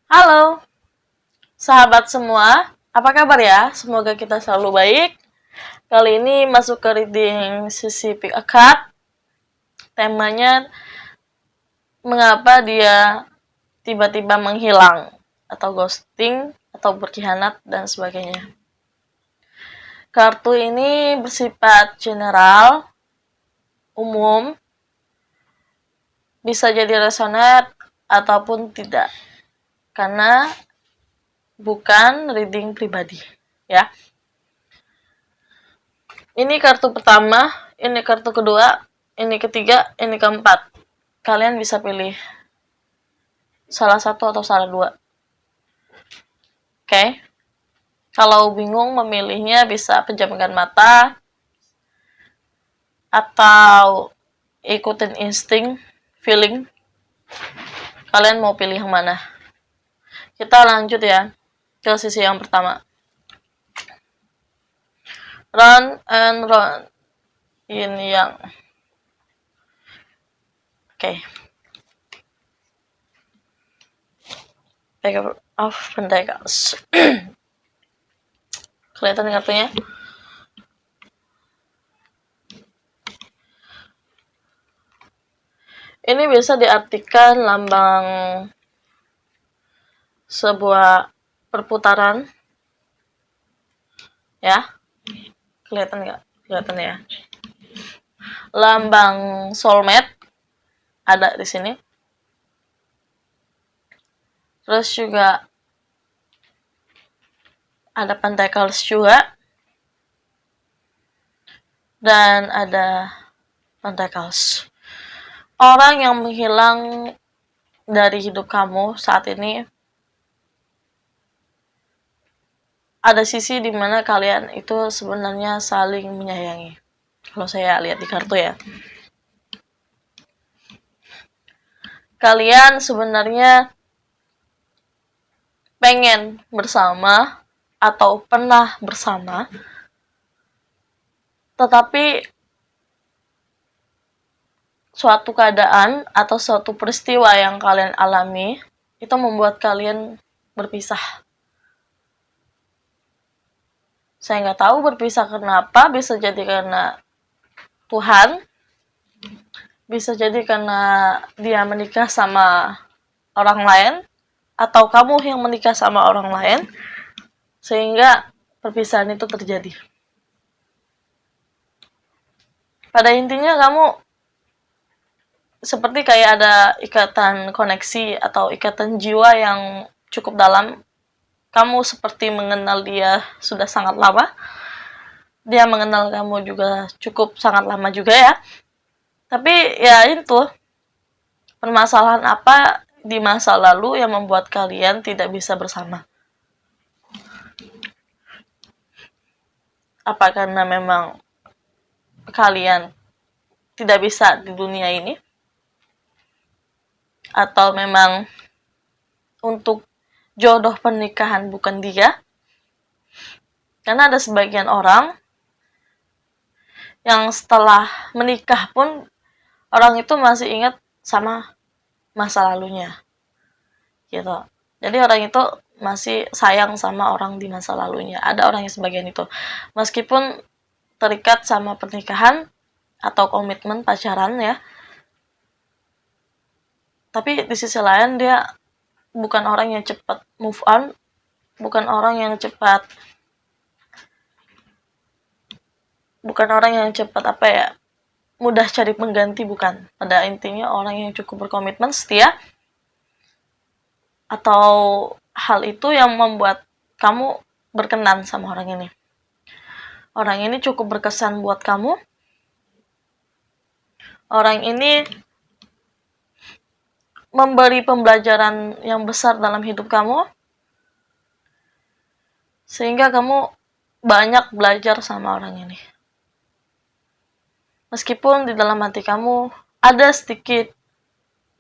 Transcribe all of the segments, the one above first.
Halo, sahabat semua. Apa kabar ya? Semoga kita selalu baik. Kali ini masuk ke reading sesi pick a card. Temanya mengapa dia tiba-tiba menghilang atau ghosting atau berkhianat dan sebagainya. Kartu ini bersifat general, umum, bisa jadi resonate ataupun tidak. Karena bukan reading pribadi, ya. Ini kartu pertama, ini kartu kedua, ini ketiga, ini keempat. Kalian bisa pilih salah satu atau salah dua. Oke? Kalau bingung memilihnya bisa pejamkan mata atau ikutin insting, feeling. Kalian mau pilih yang mana? Kita lanjut ya ke sisi yang pertama. Run and run. Ini yang oke. Pair of Pentacles. Kelihatan kartunya? Ini bisa diartikan lambang sebuah perputaran, ya. Kelihatan nggak? Kelihatan ya. Lambang soulmate ada di sini. Terus juga ada pentacles juga. Dan ada pentacles. Orang yang menghilang dari hidup kamu saat ini, ada sisi dimana kalian itu sebenarnya saling menyayangi. Kalau saya lihat di kartu ya. Kalian sebenarnya pengen bersama atau pernah bersama, tetapi suatu keadaan atau suatu peristiwa yang kalian alami itu membuat kalian berpisah. Saya nggak tahu berpisah kenapa, bisa jadi karena Tuhan, bisa jadi karena dia menikah sama orang lain, atau kamu yang menikah sama orang lain, sehingga perpisahan itu terjadi. Pada intinya kamu seperti kayak ada ikatan koneksi atau ikatan jiwa yang cukup dalam. Kamu seperti mengenal dia sudah sangat lama. Dia mengenal kamu juga cukup sangat lama juga ya. Tapi ya itu, permasalahan apa di masa lalu yang membuat kalian tidak bisa bersama? Apa karena memang kalian tidak bisa di dunia ini? Atau memang untuk jodoh pernikahan bukan dia? Karena ada sebagian orang yang setelah menikah pun orang itu masih ingat sama masa lalunya. Gitu. Jadi orang itu masih sayang sama orang di masa lalunya. Ada orang yang sebagian itu. Meskipun terikat sama pernikahan atau komitmen pacaran ya. Tapi di sisi lain dia bukan orang yang cepat move on, bukan orang yang cepat apa ya, mudah cari pengganti, bukan. Pada intinya orang yang cukup berkomitmen, setia, atau hal itu yang membuat kamu berkenan sama orang ini. Orang ini cukup berkesan buat kamu. Orang ini memberi pembelajaran yang besar dalam hidup kamu, sehingga kamu banyak belajar sama orang ini. Meskipun di dalam hati kamu ada sedikit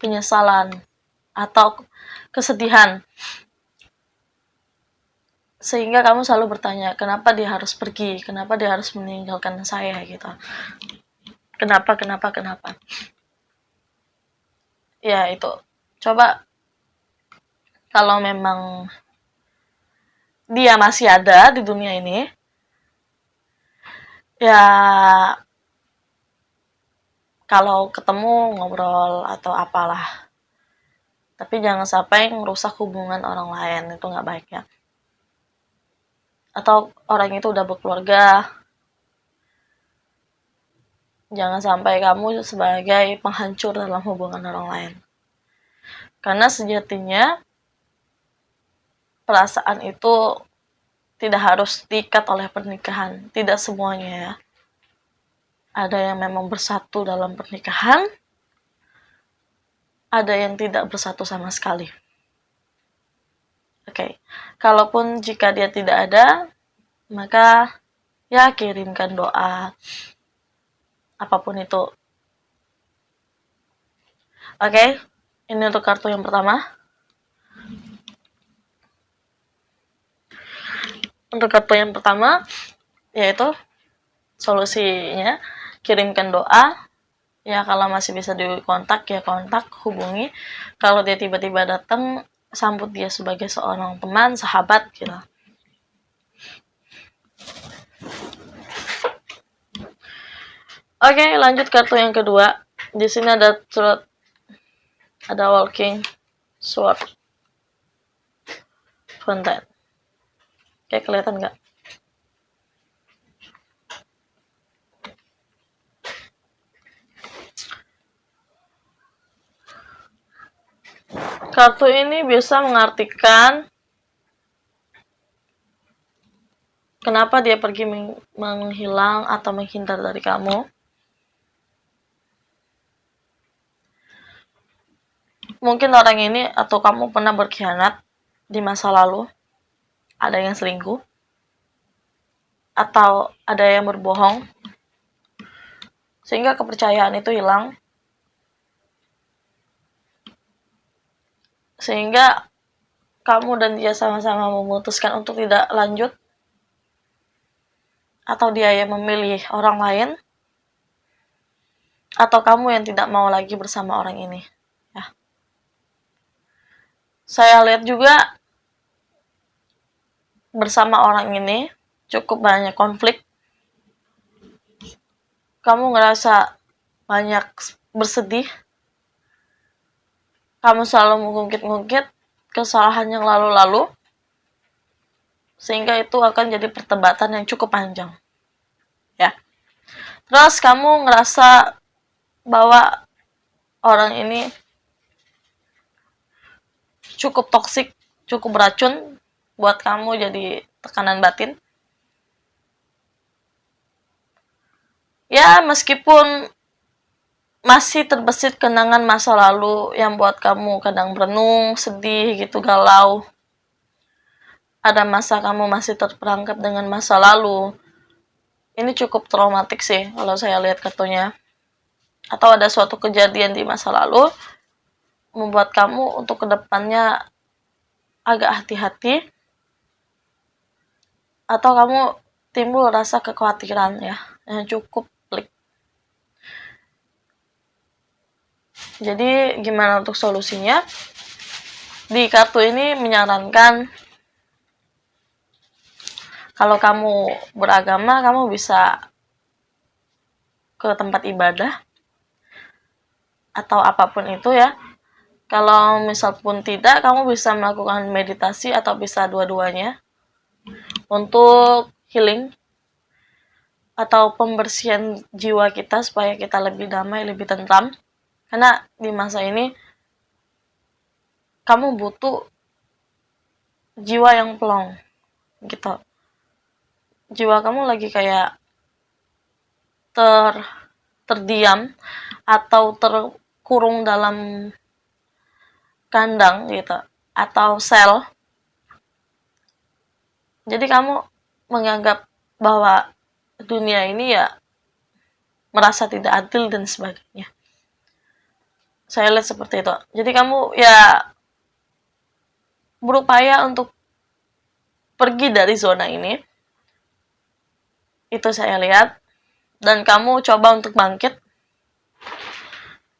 penyesalan atau kesedihan, sehingga kamu selalu bertanya, kenapa dia harus pergi, kenapa dia harus meninggalkan saya gitu. Kenapa. Ya itu, coba kalau memang dia masih ada di dunia ini, ya kalau ketemu ngobrol atau apalah. Tapi jangan sampai ngerusak hubungan orang lain, itu nggak baik ya. Atau orang itu udah berkeluarga, jangan sampai kamu sebagai penghancur dalam hubungan orang lain. Karena sejatinya perasaan itu tidak harus diikat oleh pernikahan. Tidak semuanya ya. Ada yang memang bersatu dalam pernikahan, ada yang tidak bersatu sama sekali. Oke. Kalaupun jika dia tidak ada, maka ya kirimkan doa. Apapun itu. Oke. Ini untuk kartu yang pertama. Untuk kartu yang pertama, yaitu solusinya, kirimkan doa. Ya kalau masih bisa dikontak, ya kontak, hubungi. Kalau dia tiba-tiba datang, sambut dia sebagai seorang teman, sahabat gitu. Oke, lanjut kartu yang kedua. Di sini ada surat, ada walking sword fountain. Oke, kelihatan nggak? Kartu ini bisa mengartikan kenapa dia pergi menghilang atau menghindar dari kamu. Mungkin orang ini atau kamu pernah berkhianat di masa lalu. Ada yang selingkuh. Atau ada yang berbohong. Sehingga kepercayaan itu hilang. Sehingga kamu dan dia sama-sama memutuskan untuk tidak lanjut. Atau dia yang memilih orang lain. Atau kamu yang tidak mau lagi bersama orang ini. Ya. Saya lihat juga bersama orang ini cukup banyak konflik. Kamu ngerasa banyak bersedih. Kamu selalu mengungkit-ungkit kesalahan yang lalu-lalu. Sehingga itu akan jadi perdebatan yang cukup panjang. Ya. Terus kamu ngerasa bahwa orang ini cukup toksik, cukup beracun buat kamu, jadi tekanan batin. Ya, meskipun masih terbesit kenangan masa lalu yang buat kamu kadang berenung, sedih gitu, galau. Ada masa kamu masih terperangkap dengan masa lalu. Ini cukup traumatik sih kalau saya lihat kartunya. Atau ada suatu kejadian di masa lalu membuat kamu untuk kedepannya agak hati-hati. Atau kamu timbul rasa kekhawatiran ya, yang cukup pelik. Jadi gimana untuk solusinya? Di kartu ini menyarankan kalau kamu beragama, kamu bisa ke tempat ibadah atau apapun itu ya. Kalau misal pun tidak, kamu bisa melakukan meditasi atau bisa dua-duanya untuk healing atau pembersihan jiwa kita supaya kita lebih damai, lebih tentram. Karena di masa ini kamu butuh jiwa yang plong gitu. Jiwa kamu lagi kayak terdiam atau terkurung dalam kandang gitu atau sel. Jadi kamu menganggap bahwa dunia ini ya merasa tidak adil dan sebagainya. Saya lihat seperti itu. Jadi kamu ya berupaya untuk pergi dari zona ini. Itu saya lihat. Dan kamu coba untuk bangkit.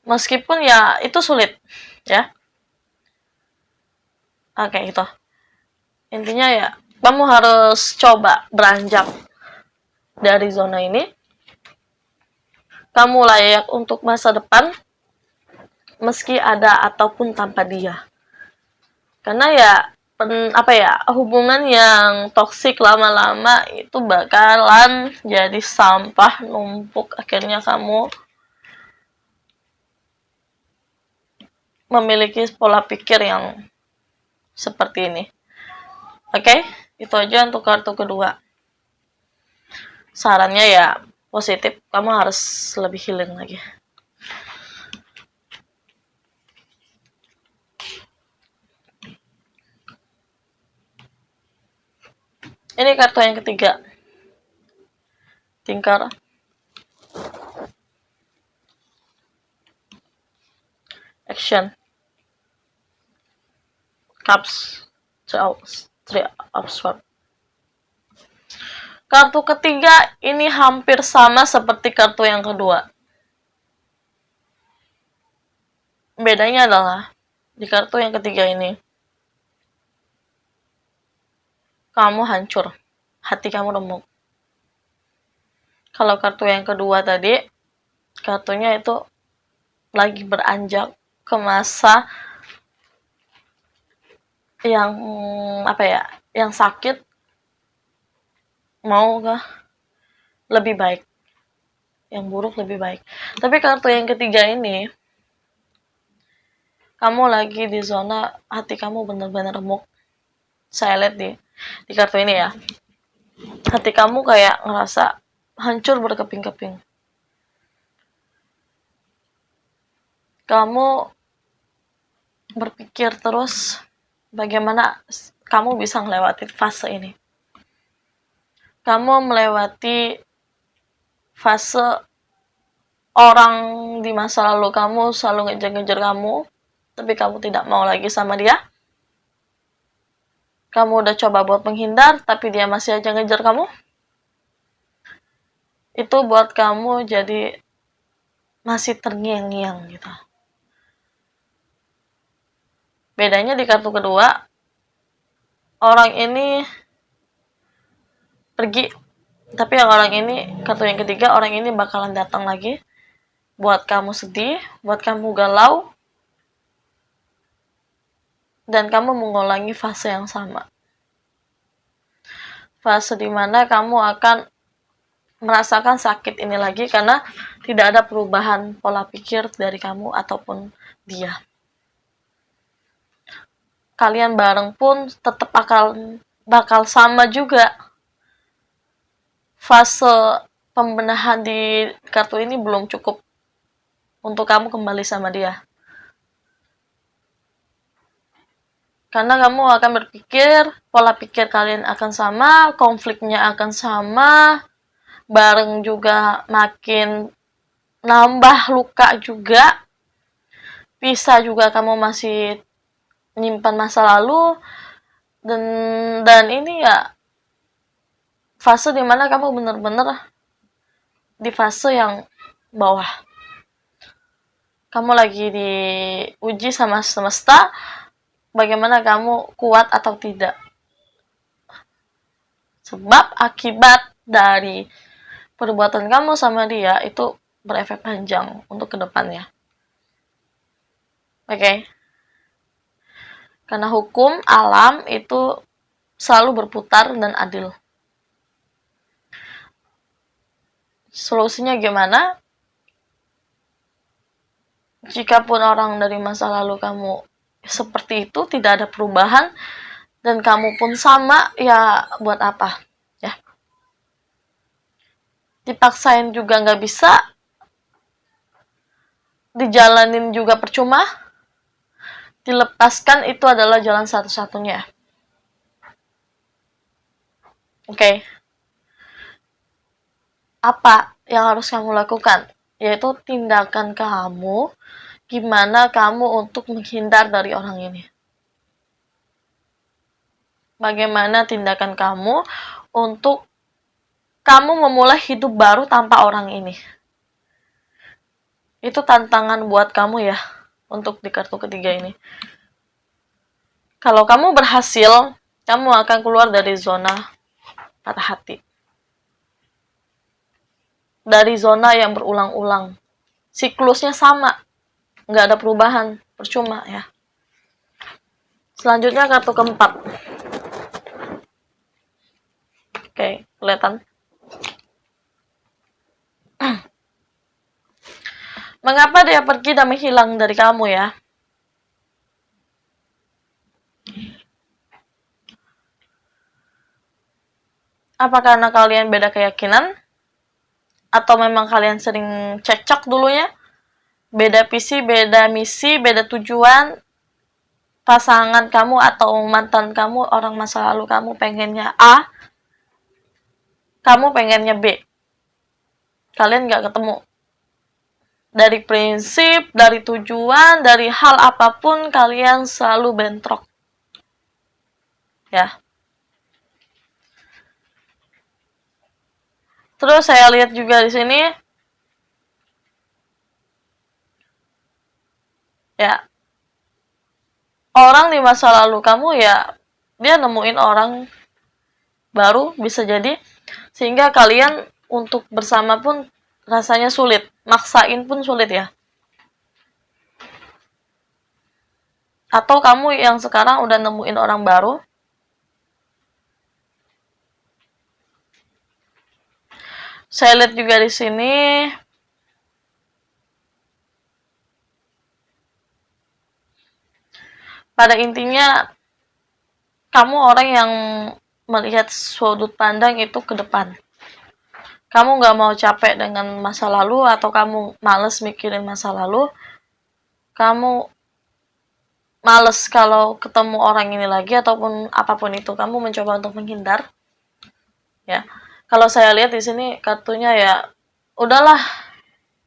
Meskipun ya itu sulit. Ya. Oke, itu. Intinya ya, kamu harus coba beranjak dari zona ini. Kamu layak untuk masa depan, meski ada ataupun tanpa dia. Karena ya, hubungan yang toksik lama-lama itu bakalan jadi sampah numpuk. Akhirnya kamu memiliki pola pikir yang seperti ini. Oke, itu aja untuk kartu kedua. Sarannya ya positif, kamu harus lebih healing lagi. Ini kartu yang ketiga. Tingkar. Action. Cups. Three of Swords. Kartu ketiga ini hampir sama seperti kartu yang kedua. Bedanya adalah di kartu yang ketiga ini kamu hancur, hati kamu remuk. Kalau kartu yang kedua tadi, kartunya itu lagi beranjak ke masa yang yang sakit, mau ke lebih baik, yang buruk lebih baik. Tapi kartu yang ketiga ini, kamu lagi di zona hati kamu benar-benar remuk. Saya lihat di kartu ini ya, hati kamu kayak ngerasa hancur berkeping-keping. Kamu berpikir terus bagaimana kamu bisa melewati fase ini. Kamu melewati fase orang di masa lalu kamu selalu ngejar-ngejar kamu, tapi kamu tidak mau lagi sama dia. Kamu udah coba buat menghindar, tapi dia masih aja ngejar kamu. Itu buat kamu jadi masih terngiang-ngiang gitu. Bedanya di kartu kedua, orang ini pergi, tapi yang orang ini, kartu yang ketiga, orang ini bakalan datang lagi buat kamu sedih, buat kamu galau, dan kamu mengulangi fase yang sama. Fase dimana kamu akan merasakan sakit ini lagi karena tidak ada perubahan pola pikir dari kamu ataupun dia. Kalian bareng pun tetap bakal sama juga. Fase pembenahan di kartu ini belum cukup untuk kamu kembali sama dia. Karena kamu akan berpikir, pola pikir kalian akan sama, konfliknya akan sama, bareng juga makin nambah luka juga, bisa juga kamu masih nyimpan masa lalu, dan ini ya fase dimana kamu bener-bener di fase yang bawah. Kamu lagi diuji sama semesta, bagaimana kamu kuat atau tidak. Sebab akibat dari perbuatan kamu sama dia itu berefek panjang untuk kedepannya. Oke? Karena hukum alam itu selalu berputar dan adil. Solusinya gimana? Jikapun orang dari masa lalu kamu seperti itu, tidak ada perubahan, dan kamu pun sama, ya buat apa? Ya. Dipaksain juga nggak bisa, dijalanin juga percuma, dilepaskan itu adalah jalan satu-satunya. Oke. Apa yang harus kamu lakukan? Yaitu tindakan kamu, gimana kamu untuk menghindar dari orang ini. Bagaimana tindakan kamu untuk kamu memulai hidup baru tanpa orang ini. Itu tantangan buat kamu ya, untuk di kartu ketiga ini. Kalau kamu berhasil, kamu akan keluar dari zona patah hati. Dari zona yang berulang-ulang. Siklusnya sama. Nggak ada perubahan. Percuma ya. Selanjutnya kartu keempat. Oke, kelihatan. Mengapa dia pergi dan menghilang dari kamu ya? Apa karena kalian beda keyakinan? Atau memang kalian sering cekcok dulunya? Beda visi, beda misi, beda tujuan. Pasangan kamu atau mantan kamu, orang masa lalu kamu pengennya A, kamu pengennya B. Kalian nggak ketemu. Dari prinsip, dari tujuan, dari hal apapun, kalian selalu bentrok. Ya. Terus saya lihat juga di sini, ya, orang di masa lalu kamu ya, dia nemuin orang baru bisa jadi, sehingga kalian untuk bersama pun rasanya sulit, maksain pun sulit ya. Atau kamu yang sekarang udah nemuin orang baru, saya lihat juga di sini pada intinya kamu orang yang melihat sudut pandang itu ke depan. Kamu nggak mau capek dengan masa lalu atau kamu males mikirin masa lalu. Kamu males kalau ketemu orang ini lagi ataupun apapun itu. Kamu mencoba untuk menghindar. Ya. Kalau saya lihat di sini kartunya ya udahlah,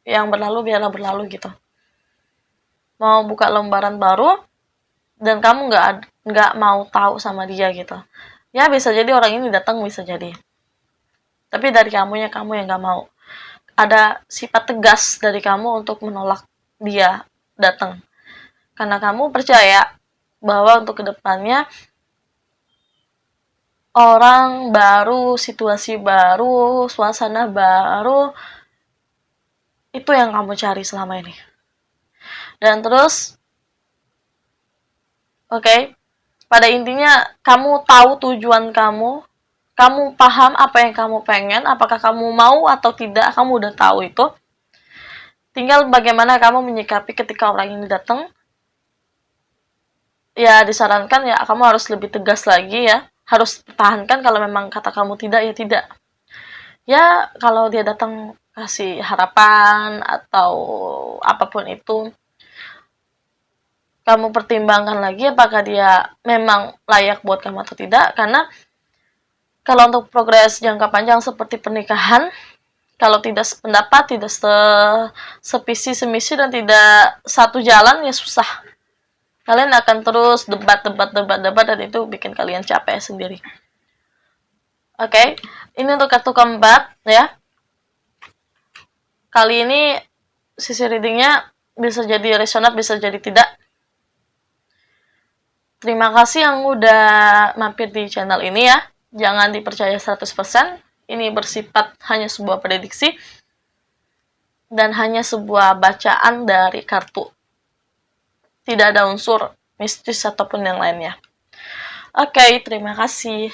yang berlalu biarlah berlalu gitu. Mau buka lembaran baru dan kamu nggak mau tahu sama dia gitu. Ya bisa jadi orang ini datang, bisa jadi. Tapi dari kamunya, kamu yang nggak mau. Ada sifat tegas dari kamu untuk menolak dia datang. Karena kamu percaya bahwa untuk kedepannya orang baru, situasi baru, suasana baru, itu yang kamu cari selama ini. Dan terus, oke, pada intinya kamu tahu tujuan kamu, kamu paham apa yang kamu pengen, apakah kamu mau atau tidak, kamu udah tahu itu. Tinggal bagaimana kamu menyikapi ketika orang ini datang. Ya disarankan ya kamu harus lebih tegas lagi ya. Harus pertahankan, kalau memang kata kamu tidak ya tidak. Ya kalau dia datang kasih harapan atau apapun itu, kamu pertimbangkan lagi apakah dia memang layak buat kamu atau tidak. Karena kalau untuk progres jangka panjang seperti pernikahan, kalau tidak sependapat, tidak sevisi semisi dan tidak satu jalan ya susah. Kalian akan terus debat dan itu bikin kalian capek sendiri. Oke, ini untuk kartu keempat ya. Kali ini sisi readingnya bisa jadi resonate, bisa jadi tidak. Terima kasih yang udah mampir di channel ini ya. Jangan dipercaya 100%. Ini bersifat hanya sebuah prediksi dan hanya sebuah bacaan dari kartu. Tidak ada unsur mistis ataupun yang lainnya. Oke, terima kasih.